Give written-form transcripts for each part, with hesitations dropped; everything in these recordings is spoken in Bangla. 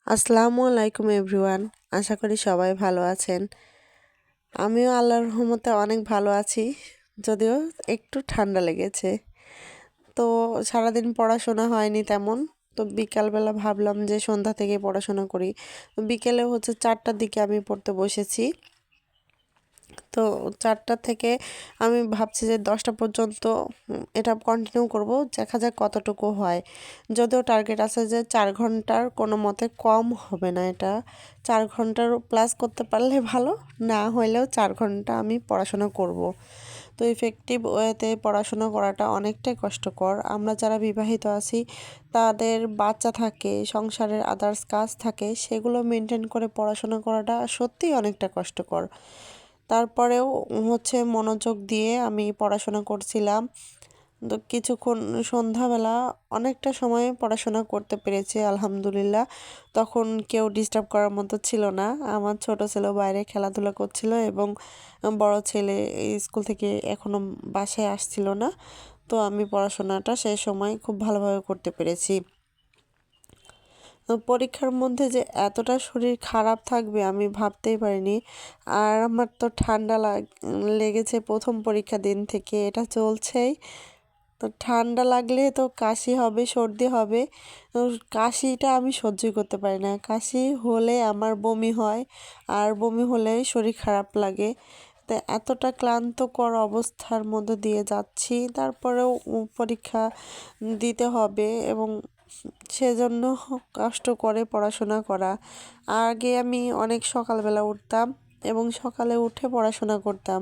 আসসালামু আলাইকুম এভরিওয়ান। আশা করি সবাই ভালো আছেন। আমিও আল্লাহর রহমতে অনেক ভালো আছি, যদিও একটু ঠান্ডা লেগেছে। তো সারাদিন পড়াশোনা হয়নি তেমন। তো বিকালবেলা ভাবলাম যে সন্ধ্যা থেকে পড়াশোনা করি। বিকেলে 4টার দিকে আমি পড়তে বসেছি। তো 4টা থেকে আমি ভাবছি যে 10টা পর্যন্ত এটা কন্টিনিউ করব, দেখা যাক কতটুকু হয়। যদিও টার্গেট আছে যে 4 ঘন্টার কোনো মতে কম হবে না, এটা 4 ঘন্টার প্লাস করতে পারলে ভালো, না হইলেও 4 ঘন্টা আমি পড়াশোনা করব। তো ইফেক্টিভ ওয়েতে পড়াশোনা করাটা অনেকটাই কষ্টকর। আমরা যারা বিবাহিত আছি তাদের বাচ্চা থাকে, সংসারের আদার্স কাজ থাকে, সেগুলো মেনটেন করে পড়াশোনা করাটা সত্যিই অনেকটা কষ্টকর। তারপরেও মনোযোগ দিয়ে আমি পড়াশোনা করছিলাম। তো কিছুক্ষণ সন্ধ্যাবেলা অনেকটা সময় পড়াশোনা করতে পেরেছি আলহামদুলিল্লাহ। তখন কেউ ডিস্টার্ব করার মতো ছিল না। আমার ছোট ছেলেও বাইরে খেলাধুলা করছিল এবং বড় ছেলে স্কুল থেকে এখনো বাসায় আসছিল না। তো আমি পড়াশোনাটা সেই সময় খুব ভালোভাবে করতে পেরেছি। পরীক্ষার মধ্যে যে এতটা শরীর খারাপ থাকবে আমি ভাবতেই পারিনি। আর আমার তো ঠান্ডা লেগেছে প্রথম পরীক্ষা দিন থেকে, এটা চলছেই। তো ঠান্ডা লাগলে তো কাশি হবে, সর্দি হবে। তো কাশিটা আমি সহ্যই করতে পারি না। কাশি হলে আমার বমি হয়, আর বমি হলে শরীর খারাপ লাগে। তো এতটা ক্লান্তকর অবস্থার মধ্যে দিয়ে যাচ্ছি, তারপরেও পরীক্ষা দিতে হবে এবং সেজন্য কষ্ট করে পড়াশোনা করা। আগে আমি অনেক সকালবেলা উঠতাম এবং সকালে উঠে পড়াশোনা করতাম,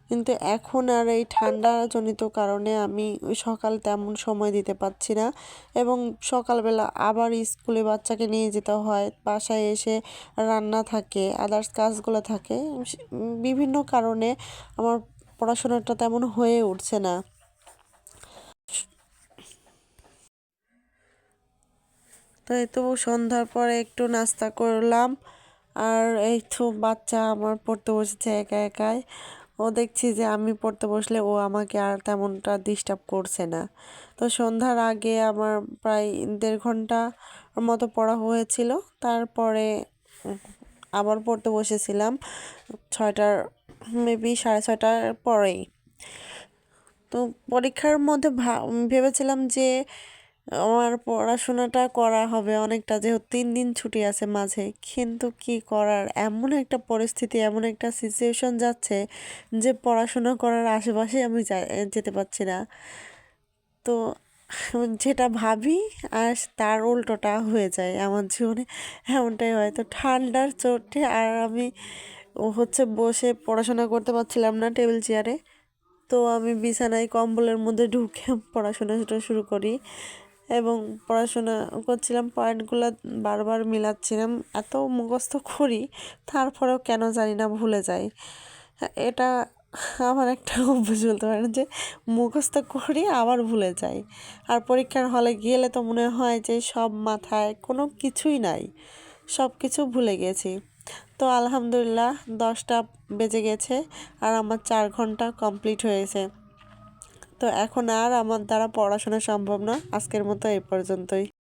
কিন্তু এখন আর এই ঠান্ডাজনিত কারণে আমি ওই সকাল তেমন সময় দিতে পারছি না। এবং সকালবেলা আবার স্কুলে বাচ্চাকে নিয়ে যেতে হয়, বাসায় এসে রান্না থাকে, আদার্স কাজগুলো থাকে, বিভিন্ন কারণে আমার পড়াশোনাটা তেমন হয়ে উঠছে না। তো এই তো সন্ধ্যার পরে একটু নাস্তা করলাম, আর এই তো বাচ্চা আমার পড়তে বসেছে একা একাই। ও দেখছি যে আমি পড়তে বসলে ও আমাকে আর তেমনটা ডিস্টার্ব করছে না। তো সন্ধ্যার আগে আমার প্রায় 1.5 ঘন্টা মতো পড়া হয়েছিল। তারপরে আবার পড়তে বসেছিলাম 6টার, মেবি 6:30টার পরেই। তো পরীক্ষার মধ্যে ভেবেছিলাম যে আমার পড়াশোনাটা করা হবে অনেকটা, যেহেতু 3 দিন ছুটি আছে মাঝে। কিন্তু কি করার, এমন একটা পরিস্থিতি, এমন একটা সিচুয়েশন যাচ্ছে যে পড়াশোনা করার আশেপাশে আমি যেতে পারছি না। তো যেটা ভাবি আর তার উল্টোটা হয়ে যায় আমার জীবনে, এমনটাই হয়। তো ঠান্ডার চোটে আর আমি বসে পড়াশোনা করতে পারছিলাম না টেবিল চেয়ারে। তো আমি বিছানায় কম্বলের মধ্যে ঢুকে পড়াশোনাটা শুরু করি এবং পড়াশোনা করছিলাম। পয়েন্টগুলো বারবার মিলাচ্ছিলাম, এত মুখস্থ করি তারপরেও কেন জানি না ভুলে যাই। এটা আমার একটা অভ্যাস বলতে পারেন, যে মুখস্থ করি আবার ভুলে যাই। আর পরীক্ষার হলে গেলে তো মনে হয় যে সব মাথায় কোনো কিছুই নাই, সব কিছু ভুলে গেছি। তো আলহামদুলিল্লাহ 10টা বেজে গেছে আর আমার 4 ঘন্টা কমপ্লিট হয়েছে। তো এখন আর আমার দ্বারা পড়াশোনা সম্ভব না। আজকের মতো এই পর্যন্তই।